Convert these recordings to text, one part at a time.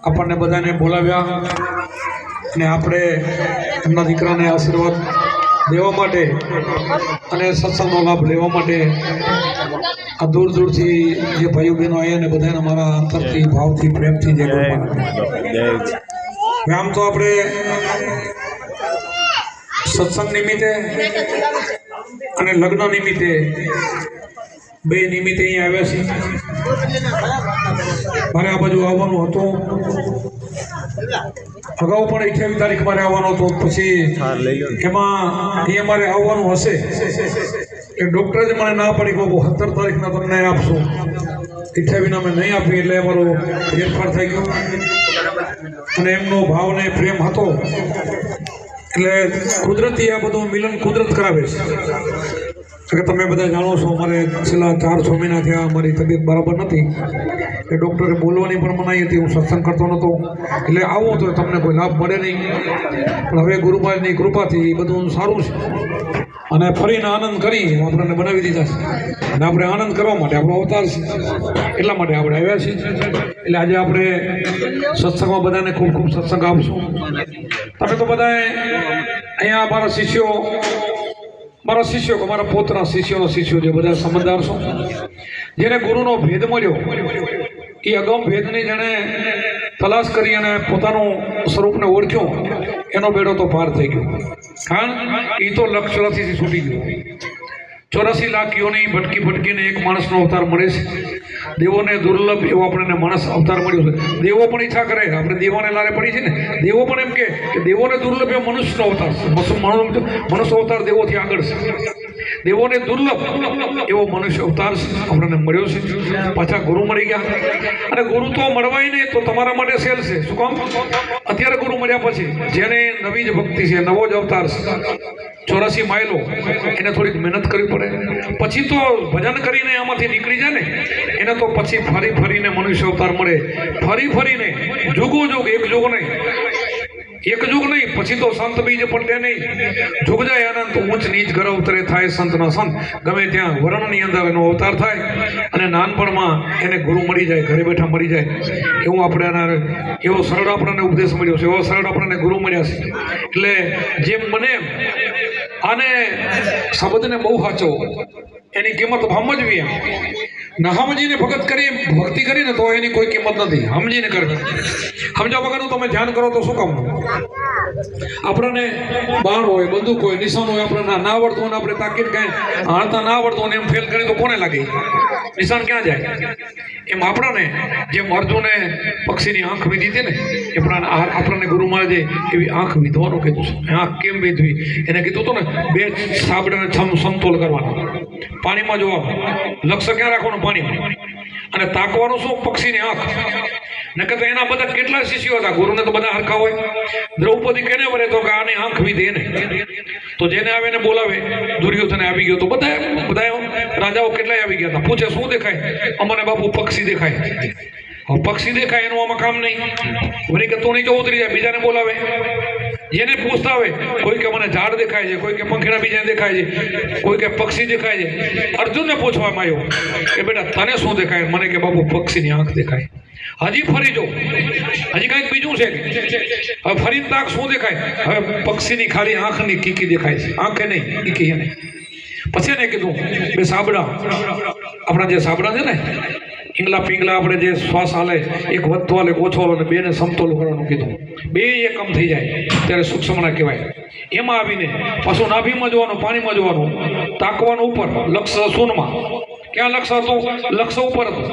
આપણને બધાને બોલાવ્યા અને આપણે એમના દીકરાને આશીર્વાદ દેવા માટે અને સત્સંગનો લાભ લેવા માટે આ દૂર દૂરથી જે ભાઈઓ બહેનો આવ્યા ને બધાને મારા અંતરથી ભાવથી પ્રેમથી જય ગુરુ મહારાજ। આમ તો આપણે સત્સંગ નિમિત્તે અને લગ્ન નિમિત્તે બે નિમિત્તે અહીં આવ્યા છીએ। મારે આ બાજુ આવવાનું હતું, અગાઉ પણ 28 તારીખ મારે આવવાનો હતો, પછી એમાં અહીંયા મારે આવવાનું હશે એ ડૉક્ટરે જ મને ના પડી કહું 17 તારીખના તમને આપશું, 28ના મેં નહીં આપી એટલે અમારો ફેરફાર થઈ ગયો અને એમનો ભાવ ને પ્રેમ હતો એટલે કુદરતી આ બધું મિલન કુદરત કરાવે છે કે તમે બધા જાણો છો અમારે છેલ્લા 4-6 મહિના થયા મારી તબિયત બરાબર નથી, એ ડૉક્ટરે બોલવાની પણ મનાઈ હતી, હું સત્સંગ કરતો નહોતો એટલે આવું તો તમને કોઈ લાભ મળે નહીં, પણ હવે ગુરુભાઈની કૃપાથી એ બધું સારું છે અને ફરીને આનંદ કરી આપણને બનાવી દીધા છે અને આપણે આનંદ કરવા માટે આપણો અવતાર છે એટલા માટે આપણે આવ્યા છીએ। એટલે આજે આપણે સત્સંગમાં બધાને ખૂબ ખૂબ સત્સંગ આપશું। તમે તો બધાએ અહીંયા મારા શિષ્યો કે મારા પોતના શિષ્યોનો શિષ્યો જે બધા સમજદાર છો, જેને ગુરુનો ભેદ મળ્યો એ અગમ ભેદની જેણે તલાશ કરી અને પોતાનું સ્વરૂપને ઓળખ્યો એનો બેડો તો પાર થઈ ગયો, કારણ એ તો લક્ષ 84થી છૂટી ગયો। 84 લાખ યોની ભટકી ભટકીને એક માણસનો અવતાર મળે છે। દેવોને દુર્લભ એવો આપણને માણસ અવતાર મળ્યો છે। દેવો પણ ઈચ્છા કરે, આપણે દેવોને લારે પડી છે ને, દેવો પણ એમ કે દેવોને દુર્લભ એવો મનુષ્યનો અવતાર છે, મનુષ્ય અવતાર દેવોથી આગળ છે, દેવોને દુર્લભ એવો મનુષ્ય અવતાર આપણને મળ્યો છે। પાછા ગુરુ મળી ગયા અને ગુરુ તો મળવાય નહીં તો તમારા માટે સેલ છે, શું કામ? અત્યારે ગુરુ મળ્યા પછી જેને નવી જ ભક્તિ છે, નવો જ અવતાર છે, 84 માઇલો એને થોડીક મહેનત કરવી પડે, પછી તો ભજન કરીને આમાંથી નીકળી જાય ને એને તો પછી ફરી ફરીને મનુષ્ય અવતાર મળે, ફરી ફરીને જુગો જુગ, એક જુગ નહીં પછી તો સંત બીજ પટે નહીં, જુગ જાય અનંત ઊંચ નીચ ઘર ઉતરે થાય સંતના સંત, ગમે ત્યાં વર્ણની અંદર એનો અવતાર થાય અને નાનપણમાં એને ગુરુ મળી જાય, ઘરે બેઠા મળી જાય, એવું આપણે એવો સરળ આપણને ઉપદેશ મળ્યો છે, એવો સરળ આપણને ગુરુ મળ્યા છે। એટલે જેમ મને આને શબ્દને બહુ સાચો એની કિંમત સમજવી, એમ ન સમજીને ભક્તિ કરીને તો એની કોઈ કિંમત નથી, સમજીને કરવી, સમજ્યા વગરનું તમે ધ્યાન કરો તો શું કામ? આપણને બાણ હોય, બંદૂક હોય, નિશાન હોય, આપણે ના આવડતું હોય, આપણે તાકીદ કાંઈ હાણતા ના આવડતું હોય એમ ફેલ કરી તો કોને લાગે? નિશાન ક્યાં જાય? એમ આપણને જેમ અર્જુને પક્ષીની આંખ વીધી હતી ને એ પણ આપણને ગુરુ મહારાજે એવી આંખ વીધવાનું કીધું છે। આંખ કેમ વીધવી એને કીધું હતું ને, 2 સાબડાને સમતોલ કરવાનો, પાણીમાં જોવાનું, લક્ષ્ય ક્યાં રાખવાનું? પાણીમાં, અને તાકવાનું શું? પક્ષીની આંખ। નકર તો એના બધા કેટલા શિષ્યો હતા, ગુરુને તો બધા હરખા હોય। દ્રૌપદી કેને વરે તો કે આની આંખ વીધે એને, તો જેને આવે એને બોલાવે, દુર્યોધને આવી ગયો તો બધા રાજાઓ કેટલાય આવી ગયા હતા, પૂછે શું દેખાય? અમને બાપુ પક્ષી દેખાય। પક્ષી દેખાય એનું આમાં કામ નહીં, વળી કે તો નીચે ઉતરી જાય, બીજાને બોલાવે, જેને પૂછતા હોય, કોઈ કે મને ઝાડ દેખાય છે, કોઈ કે પંખીડા બીજાને દેખાય છે, કોઈ કે પક્ષી દેખાય છે। અર્જુનને પૂછવામાં આવ્યો કે બેટા તને શું દેખાય? મને કે બાપુ પક્ષીની આંખ દેખાય। હજી ફરી જો, હજી કંઈક બીજું છે, હવે ફરી તાક શું દેખાય? હવે પક્ષીની ખાલી આંખની કીકી દેખાય છે, આંખે નહીં, કીકી નહીં। પછી એને કીધું 2 સાબડા, આપણા જે સાબડા છે ને ઈંગલા પિંગલા, આપણે જે શ્વાસ હાલે, એક વધતો હાલે, ઓછો હાલે, અને 2ને સમતોલ કરવાનું કીધું, 2 એકમ થઈ જાય ત્યારે સૂક્ષ્મણા કહેવાય। એમાં આવીને પાછું નાભીમાં જોવાનું, પાણીમાં જોવાનું, તાકવાનું ઉપર, લક્ષ્ય શૂન્યમાં, ક્યાં લક્ષ્ય હતું? લક્ષ્ય ઉપર હતું,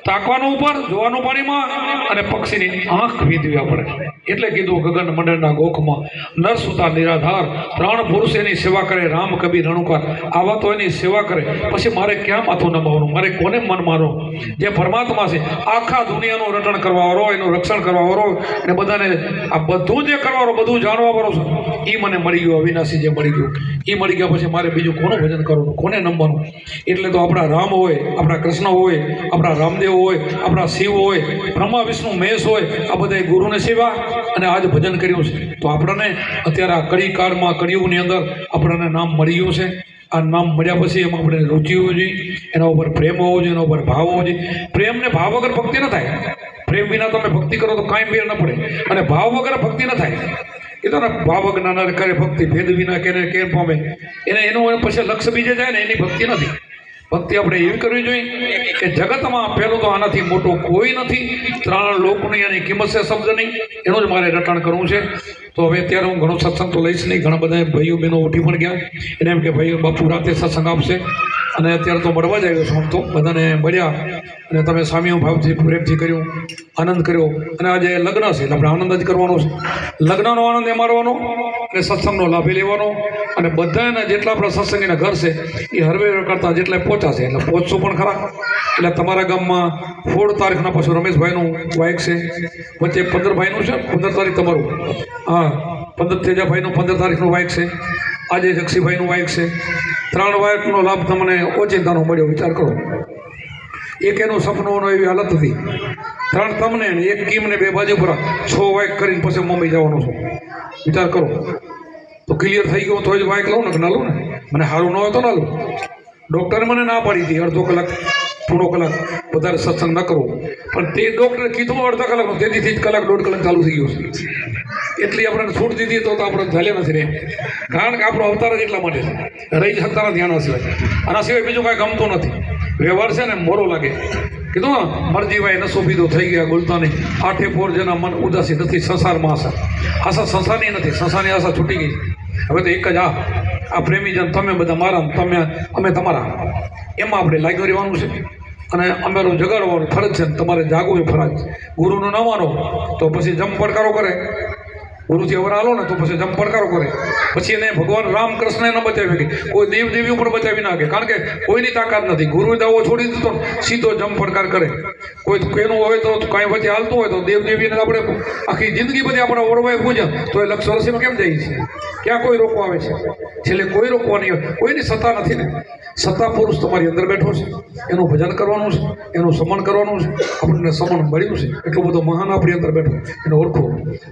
તાકવાનું ઉપર, જોવાનું પાણીમાં, અને પક્ષીની આંખ વીધવી આપણે, એટલે કીધું ગગન મંડળના ગોખમાં નર સુતા નિરાધાર, 3 પુરુષ એની સેવા કરે, રામ કબીર રણુકાર, આવા તો એની સેવા કરે, પછી મારે ક્યાં માથું નમાવવાનું? મારે કોને મન મારો? જે પરમાત્મા છે, આખા દુનિયાનું રટણ કરવાવાળો, એનું રક્ષણ કરવાવાળો, અને બધાને આ બધું જે કરવાવાળો, બધું જાણવાવાળો છે, એ મને મળી ગયો, અવિનાશી જે મળી ગયો, એ મળી ગયા પછી મારે બીજું કોનું ભજન કરવાનું, કોને નમવાનું? એટલે તો આપણા રામ હોય, આપણા કૃષ્ણ હોય, આપણા રામદેવ હોય, આપણા શિવ હોય, બ્રહ્મા વિષ્ણુ મહેશ હોય, આ બધા ગુરુને સેવા અને આજ ભજન કર્યું છે. તો આપણને અત્યારે આ કળી કાળમાં કળિયુગની અંદર આપણને નામ મળી ગયું છે. આ નામ મળ્યા પછી એમાં આપણે રુચિ હોવી જોઈએ, એના ઉપર પ્રેમ હોવો જોઈએ, એના ઉપર ભાવ હોવો જોઈએ. પ્રેમ ને ભાવ વગર ભક્તિ ન થાય. પ્રેમ વિના તમે ભક્તિ કરો તો કાંઈ મેળ ન પડે, અને ભાવ વગર ભક્તિ ન થાય. કીધું ને ભાવ વગર કરે ભક્તિ ભેદ વિના કેમ પામે. એનું પછી લક્ષ્ય બીજે જાય ને એની ભક્તિ નથી. ભક્તિ આપણે એવી કરવી જોઈએ કે જગતમાં પહેલું તો આનાથી મોટો કોઈ નથી, 3 લોકની એની કિંમત છે શબ્દની. એનું જ મારે રટણ કરવું છે. તો હવે અત્યારે હું ઘણો સત્સંગ તો લઈશ નહીં. ઘણા બધા ભાઈઓ બહેનો ઉઠી પણ ગયા. એને એમ કે ભાઈ બાપુ રાતે સત્સંગ આપશે, અને અત્યારે તો મળવા જ આવ્યો છું. આમ તો બધાને મળ્યા અને તમે સ્વામીઓ ભાવથી પ્રેમથી કર્યું, આનંદ કર્યો. અને આજે લગ્ન છે એટલે આપણે આનંદ જ કરવાનો છે. લગ્નનો આનંદ એ મારવાનો અને સત્સંગનો લાભ લેવાનો. અને બધાના જેટલા આપણા સત્સંગીના ઘર છે એ હરવે કરતાં જેટલા પહોંચાશે એટલે પહોંચશો પણ ખરા. એટલે તમારા ગામમાં 16 તારીખના પાછું રમેશભાઈનું વાઇક છે, વચ્ચે 15 ભાઈનું છે, 15 તારીખ તમારું, હા 15 તેજાભાઈનું 15 તારીખનું વાઇક છે, આજે જક્ષીભાઈનું વાઇક છે. 3 વાઇકનો લાભ તમને ઓચિંતાનો મળ્યો. વિચાર કરો, એક એનું સપનું એવી હાલત હતી, 3 તમને, એક કીમ ને 2 બાજુ પર 6 વાઇક કરીને પછી મુંબઈ જવાનું છું. વિચાર કરો. તો ક્લિયર થઈ ગયો તો જ વાઇક લઉં ને કે ના લઉં ને. મને સારું ન હોય તો ના લઉં. ડૉક્ટરે મને ના પાડી હતી અડધો કલાક થોડો કલાક વધારે સત્સંગ ન કરવો, પણ તે ડૉક્ટરે કીધું અડધા કલાકનું, તેથી જ કલાક 1.5 કલાક ચાલુ થઈ ગયું છે. એટલી આપણને છૂટ દીધી તો આપણે ચાલ્યા નથી રહે. કારણ કે આપણો અવતાર જ એટલા માટે છે, રહી શકતા નથી આના સિવાય. આના સિવાય બીજું કાંઈ ગમતું નથી. વ્યવહાર છે ને મોરો લાગે. કીધું મરજીભાઈ નસો પીધો થઈ ગયા ગુલતાની, 8 પોર જેના મન ઉદાસી નથી, સંસારમાં આશા સંસારની નથી, સંસારની આશા છૂટી ગઈ. હવે તો એક જ આ પ્રેમીજન તમે બધા મારા, તમે અમે તમારા, એમાં આપણે લાગ્યું રહેવાનું છે. અને અમારું જગાડવાનું ફરજ છે, તમારે જાગવું એ ફરજ. ગુરુનો ન માનો તો પછી જમ પડકારો કરે, ગુરુથી અવર હાલો ને તો પછી જમ પડકારો કરે. પછી એને ભગવાન રામ કૃષ્ણ ન બચાવી શકે, કોઈ દેવ દેવીઓ પણ બચાવી નાખે. કારણ કે કોઈની તાકાત નથી. ગુરુ દાવો છોડી દીધો સીધો જમ પડકાર કરે. કોઈ એનું હોય તો કાંઈ વચ્ચે હાલતું હોય તો દેવ દેવીને આપણે આખી જિંદગી બધી આપણે ઓળવાય પૂજન, તો એ લક્ષ રસીમાં કેમ જાય છે? ક્યાં કોઈ રોકવા આવે છે? છેલ્લે કોઈ રોકવાની હોય, કોઈની સત્તા નથી ને. સત્તા પુરુષ તમારી અંદર બેઠો છે, એનું ભજન કરવાનું છે, એનું સમન કરવાનું છે. આપણને સમન મળ્યું છે, એટલો બધો મહાન આપણી અંદર બેઠો, એને ઓળખો.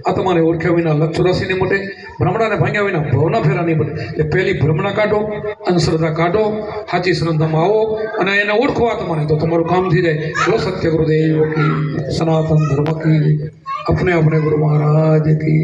આત્માને ઓળખ્યા વિના લક્ષ રાશિ નહીં મળે, ભ્રમણાને ભાંગ્યા વિના ભવના ફેરા નહીં મળે. એટલે પહેલી ભ્રમણા કાઢો, અંધશ્રદ્ધા કાઢો, સાચી શ્રદ્ધામાં આવો અને એને ઓળખો આત્માને, તો તમારું કામ થઈ જાય. જો સત્ય ગુરુદેવ કી, સનાતન ધર્મ કી, अपने अपने गुरु महाराज की।